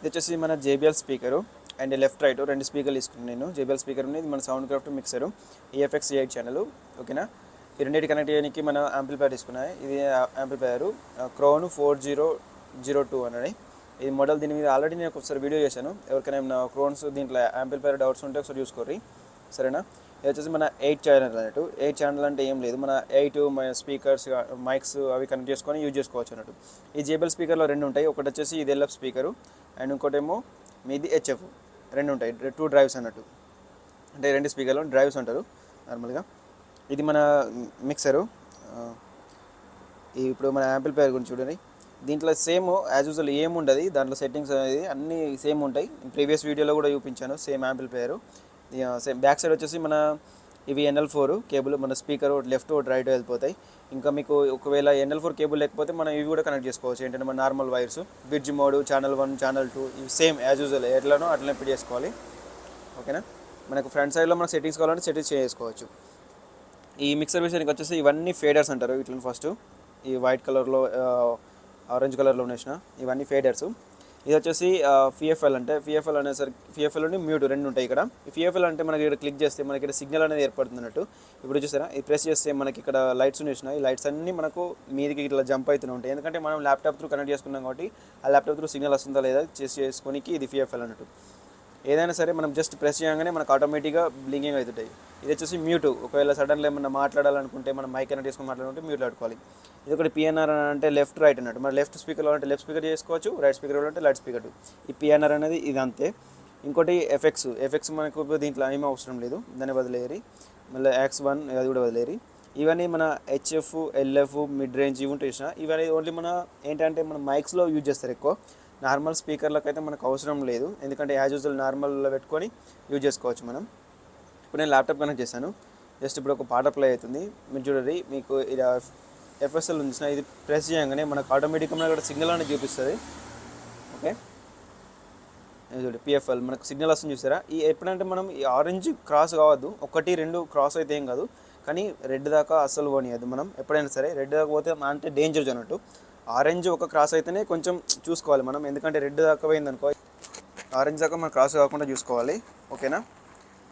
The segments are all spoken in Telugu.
ఇది వచ్చేసి మన JBL speaker and left right రెండు స్పీకర్లు తీసుకున్నాను నేను. జేబిఎల్ స్పీకర్ ఉంది, ఇది మన sound craft mixer EFX8 channel. ఓకేనా, ఈ రెండింటి కనెక్ట్ చేయడానికి మన యాంప్లిఫైర్ తీసుకున్నాయి. ఇది యాంప్లిఫైర్ క్రౌన్ 4002 అని. ఈ మోడల్ దీని మీద ఆల్రెడీ నేను ఒకసారి వీడియో చేశాను. ఎవరికైనా ఏమైనా క్రోన్స్ దీంట్లో యాంప్లిఫైర్ డౌట్స్ ఉంటే ఒకసారి చూసుకోర్రి, సరేనా. ఇది వచ్చేసి మన 8 ఛానల్ అన్నట్టు. 8 ఛానల్ అంటే ఏం లేదు, మన 8 స్పీకర్స్ మైక్స్ అవి కనెక్ట్ చేసుకొని యూజ్ చేసుకోవచ్చు అన్నట్టు. ఈ జేబిఎల్ స్పీకర్లో రెండు ఉంటాయి, ఒకటి వచ్చేసి ఇది LF స్పీకరు అండ్ ఇంకోటేమో మీది HF. రెండు ఉంటాయి, 2 డ్రైవ్స్ అన్నట్టు. అంటే రెండు స్పీకర్లో డ్రైవ్స్ అంటారు నార్మల్గా. ఇది మన మిక్సరు. ఇప్పుడు మన యాంప్లిఫైర్ గురించి చూడండి. దీంట్లో సేమ్ యాజ్ యూజువల్ ఏముండదు, దాంట్లో సెట్టింగ్స్ అనేది అన్నీ సేమ్ ఉంటాయి. ప్రీవియస్ వీడియోలో కూడా చూపించాను same amplifier. Same back side వచ్చేసి మన ఇవి NL4 కేబుల్, మన స్పీకర్ లెఫ్ట్ రైట్ వెళ్ళిపోతాయి. ఇంకా మీకు ఒకవేళ NL4 కేబుల్ లేకపోతే మనం ఇవి కూడా కనెక్ట్ చేసుకోవచ్చు. ఏంటంటే మన normal wires, bridge mode, channel 1 channel 2 ఇవి సేమ్ యాజ్ యూజువల్ ఎట్లానో అట్లనే ఫిట్ చేసుకోవాలి. ఓకేనా, మనకు ఫ్రంట్ సైడ్లో మనకు సెట్టింగ్స్ కావాలంటే సెట్టింగ్స్ చేసుకోవచ్చు. ఈ మిక్సర్ విషయానికి వచ్చేసి ఇవన్నీ ఫేడర్స్ అంటారు వీటిని. ఫస్ట్ ఈ వైట్ కలర్లో ఆరెంజ్ కలర్లో ఉన్న ఇవన్నీ ఫేడర్స్. ఇది వచ్చేసి FFL అంటే FFL అనేసరికి FFL నుండి మ్యూట్ రెండు ఉంటాయి ఇక్కడ. ఈ FFL అంటే మనకి ఇక్కడ క్లిక్ చేస్తే మనకి ఇక్కడ సిగ్నల్ అనేది ఏర్పడుతుంది అన్నట్టు. ఇప్పుడు చూసారా, ఇది ప్రెస్ చేస్తే మనకి ఇక్కడ లైట్స్ ఉన్నాయి. ఈ లైట్స్ అన్నీ మనకు మీదికి ఇట్లా జంప్ అవుతూనే ఉంటాయి, ఎందుకంటే మనం ల్యాప్టాప్ త్రూ కనెక్ట్ చేసుకున్నాం కాబట్టి ఆ ల్యాప్టాప్ త్రూ సిగ్నల్ వస్తుందా లేదా చేసుకోనికి ఇది FFL అన్నట్టు. ఏదైనా సరే మనం జస్ట్ ప్రెస్ చేయగానే మనకు ఆటోమేటిక్గా బ్లింకింగ్ అవుతుంటాయి. ఇది వచ్చేసి మ్యూట్. ఒకవేళ సడన్గా ఏమన్నా మాట్లాడాలనుకుంటే మనం మైక్ కనెక్ట్ చేసుకొని మాట్లాడుకుంటే మ్యూట్లో పెట్టుకోవాలి. ఇది ఒకటి PNR అంటే లెఫ్ట్ రైట్ అన్నట్టు. మన లెఫ్ట్ స్పీకర్లో అంటే లెఫ్ట్ స్పీకర్ చేసుకోవచ్చు, రైట్ స్పీకర్లో అంటే రైట్ స్పీకర్. ఈ PNR అనేది ఇది అంతే. ఇంకోటి ఎఫెక్స్ మనకు దీంట్లో ఏమీ అవసరం లేదు, దాన్ని వదిలేరి. మళ్ళీ X1 అది కూడా వదిలేరి. ఇవన్నీ మన HF, LF, మిడ్ రేంజ్ ఇవి ఉంటాయి. ఇవన్నీ ఓన్లీ మన ఏంటంటే మన మైక్స్లో యూజ్ చేస్తారు ఎక్కువ. నార్మల్ స్పీకర్లకు అయితే మనకు అవసరం లేదు, ఎందుకంటే యాజ్ యూజువల్ నార్మల్లో పెట్టుకొని యూజ్ చేసుకోవచ్చు మనం. ఇప్పుడు నేను ల్యాప్టాప్ కనెక్ట్ చేశాను. జస్ట్ ఇప్పుడు ఒక పాట ప్లే అవుతుంది, మీరు చూడండి. మీకు ఇది FSL ఉంది, ఇది ప్రెస్ చేయగానే మనకు ఆటోమేటిక్గా ఇక్కడ సిగ్నల్ అనేది చూపిస్తుంది. ఓకే, చూడండి PFL మనకు సిగ్నల్ వస్తుంది చూసారా. ఈ ఎప్పుడంటే మనం ఈ ఆరెంజ్ క్రాస్ కావద్దు, 1, 2 క్రాస్ అయితే ఏం కాదు, కానీ రెడ్ దాకా అస్సలు పోనీయద్దు మనం ఎప్పుడైనా సరే. రెడ్ దాకా పోతే అంటే డేంజర్ అన్నట్టు. ఆరెంజ్ ఒక క్రాస్ అయితేనే కొంచెం చూసుకోవాలి మనం, ఎందుకంటే రెడ్ దాకా పోయిందనుకో ఆరెంజ్ దాకా మనం క్రాస్ కాకుండా చూసుకోవాలి. ఓకేనా,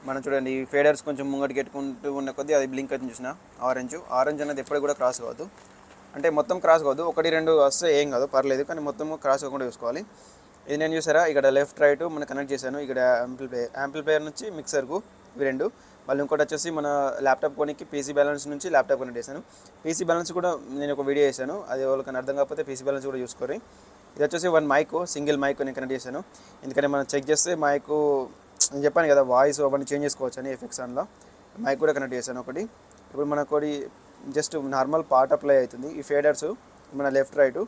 మనం చూడండి ఈ ఫేడర్స్ కొంచెం ముంగటికి పెట్టుకుంటూ ఉన్న కొద్దీ అది బ్లింక్ అయితే చూసిన ఆరెంజ్ అనేది ఎప్పుడు కూడా క్రాస్ కావద్దు. అంటే మొత్తం క్రాస్ కావద్దు, 1, 2 వస్తే ఏం కాదు పర్లేదు, కానీ మొత్తం క్రాస్ కాకుండా చూసుకోవాలి. ఇది నేను చూసారా, ఇక్కడ లెఫ్ట్ రైట్ మనం కనెక్ట్ చేశాను. ఇక్కడ యాంప్లిఫైర్ నుంచి మిక్సర్కు ఇవి రెండు. మళ్ళీ ఇంకోటి వచ్చేసి మన ల్యాప్టాప్ కొనికి PC బ్యాలెన్స్ నుంచి ల్యాప్టాప్ కనెక్ట్ చేశాను. PC బ్యాలెన్స్ కూడా నేను ఒక వీడియో చేశాను, అది వాళ్ళకి అర్థం కాకపోతే PC బ్యాలెన్స్ కూడా చూసుకోరు. ఇది వచ్చేసి 1 మైక్, సింగిల్ మైక్ నేను కనెక్ట్ చేశాను. ఎందుకంటే మనం చెక్ చేస్తే మైక్ నేను చెప్పాను కదా వాయిస్ అవన్నీ చేంజ్ చేసుకోవచ్చు అని ఎఫెక్ట్స్ ఆన్లో. మైక్ కూడా కనెక్ట్ చేశాను ఒకటి. ఇప్పుడు మనకు జస్ట్ నార్మల్ పాట ప్లే అవుతుంది. ఈ ఫేడర్స్ మన లెఫ్ట్ రైట్,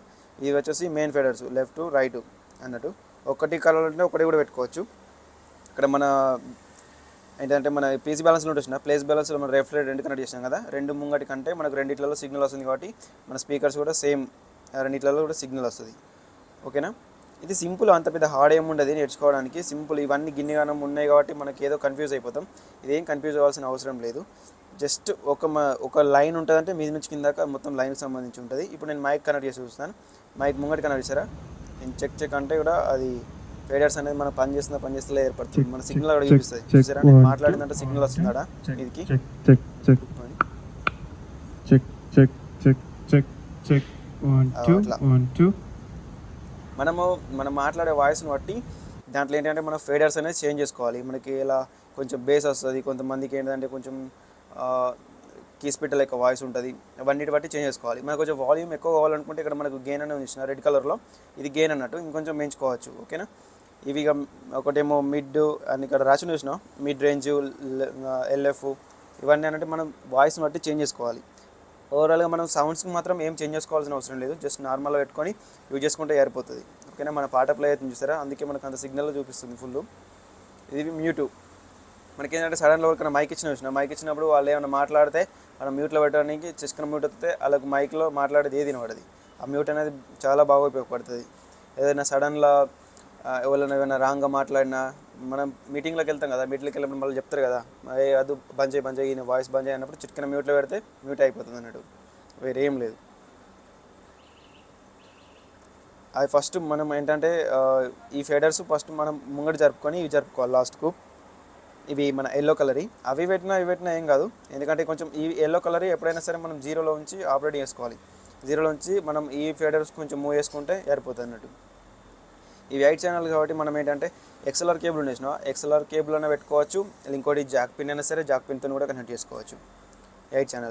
ఇవి వచ్చేసి మెయిన్ ఫేడర్స్ లెఫ్ట్ రైట్ అన్నట్టు. ఒకటి కావాలంటే ఒకటి కూడా పెట్టుకోవచ్చు. ఇక్కడ మన ఏంటంటే మన PC బ్యాలెన్స్లో ఉంటుంది, ప్లేస్ బ్యాలెన్స్లో మనం లెఫ్ట్ రైట్ రెండు కనెక్ట్ చేసాం కదా. రెండు ముంగటి కంటే మనకు రెండిట్లలో సిగ్నల్ వస్తుంది కాబట్టి మన స్పీకర్స్ కూడా సేమ్ రెండిట్లలో కూడా సిగ్నల్ వస్తుంది. ఓకేనా, ఇది సింపుల్, అంత పెద్ద హార్డ్ ఏముండదు నేర్చుకోవడానికి. సింపుల్, ఇవన్నీ గిన్నెగానం ఉన్నాయి కాబట్టి మనకి ఏదో కన్ఫ్యూజ్ అయిపోతాం. ఇదేం కన్ఫ్యూజ్ అవ్వాల్సిన అవసరం లేదు. జస్ట్ ఒక లైన్ ఉంటుందంటే మీది నుంచి కిందాక మొత్తం లైన్కి సంబంధించి ఉంటుంది. ఇప్పుడు నేను మైక్ కనెక్ట్ చేసి చూస్తాను. మైక్ ముంగటి కనెక్ట్ చేశారా, నేను చెక్ అంటే కూడా అది ఫేడర్స్ అనేది మనం పనిచేస్తే ఏర్పడుతుంది. మన సిగ్నల్ కూడా చూపిస్తుంది చూసారా. నేను మాట్లాడిందంటే సిగ్నల్ వస్తుందా మీదికి. మనం మాట్లాడే వాయిస్ని బట్టి దాంట్లో ఏంటంటే మనం ఫేడర్స్ అనేది చేంజ్ చేసుకోవాలి. మనకి ఇలా కొంచెం బేస్ వస్తుంది, కొంతమందికి ఏంటంటే కొంచెం కీస్పిట్టల్ లెక్క వాయిస్ ఉంటుంది. అవన్నిటి బట్టి చేంజ్ చేసుకోవాలి. మనకు కొంచెం వాల్యూమ్ ఎక్కువ కావాలనుకుంటే ఇక్కడ మనకు గెయిన్ అనేది ఉంచిన రెడ్ కలర్లో, ఇది గెయిన్ అన్నట్టు, ఇంకొంచెం పెంచుకోవచ్చు. ఓకేనా, ఇవి ఒకటేమో మిడ్ అని ఇక్కడ రాసి చూసినాం, మిడ్ రేంజ్, LF ఇవన్నీ అంటే మనం వాయిస్ని బట్టి చేంజ్ చేసుకోవాలి. ఓవరాల్గా మనం సౌండ్స్కి మాత్రం ఏం చేంజ్ చేసుకోవాల్సిన అవసరం లేదు, జస్ట్ నార్మల్గా పెట్టుకొని యూజ్ చేసుకుంటే సరిపోతుంది. ఓకేనా, మన పాట ప్లే అవుతుంది చూసారా, అందుకే మనకు అంత సిగ్నల్ చూపిస్తుంది ఫుల్. ఇది మ్యూట్. మనకి ఏంటంటే సడన్గా ఎవరికైనా మైక్ మైక్ ఇచ్చినప్పుడు వాళ్ళు ఏమైనా మాట్లాడితే మనం మ్యూట్లో పెట్టడానికి చిస్కన మ్యూట్ వస్తే వాళ్ళకి మైక్లో మాట్లాడేది ఏది వినపడదు. ఆ మ్యూట్ అనేది చాలా బాగా ఉపయోగపడుతుంది. ఏదైనా సడన్గా ఎవరైనా ఏమైనా రాంగ్గా మాట్లాడినా, మనం మీటింగ్లోకి వెళ్తాం కదా, మీటింగ్కి వెళ్ళినప్పుడు మళ్ళీ చెప్తారు కదా, అది బంద్ చేయి ఈయన వాయిస్ బంద్ చేయి అన్నప్పుడు చిట్కన మ్యూట్లో పెడితే మ్యూట్ అయిపోతుంది అన్నట్టు, వేరేం లేదు. అది ఫస్ట్ మనం ఏంటంటే ఈ ఫేడర్స్ ఫస్ట్ మనం ముంగట జరుపుకొని ఇవి జరుపుకోవాలి లాస్ట్కు. ఇవి మన ఎల్లో కలర్ అవి పెట్టినా ఇవి పెట్టినా ఏం కాదు, ఎందుకంటే కొంచెం ఈ ఎల్లో కలర్ ఎప్పుడైనా సరే మనం జీరోలో ఉంచి ఆపరేట్ చేసుకోవాలి. జీరోలో ఉంచి మనం ఈ ఫేడర్స్ కొంచెం మూవ్ చేసుకుంటే సరిపోతుంది అన్నట్టు. ఇవి 8 ఛానల్ కాబట్టి మనం ఏంటంటే ఎక్స్ఎల్ఆర్ కేబుల్ ఉండేసిన ఎక్స్ఎల్ఆర్ కేబుల్ అయినా పెట్టుకోవచ్చు, ఇంకోటి జాక్ పిన్ అయినా సరే జాక్ పిన్తో కూడా కనెక్ట్ చేసుకోవచ్చు 8 ఛానల్.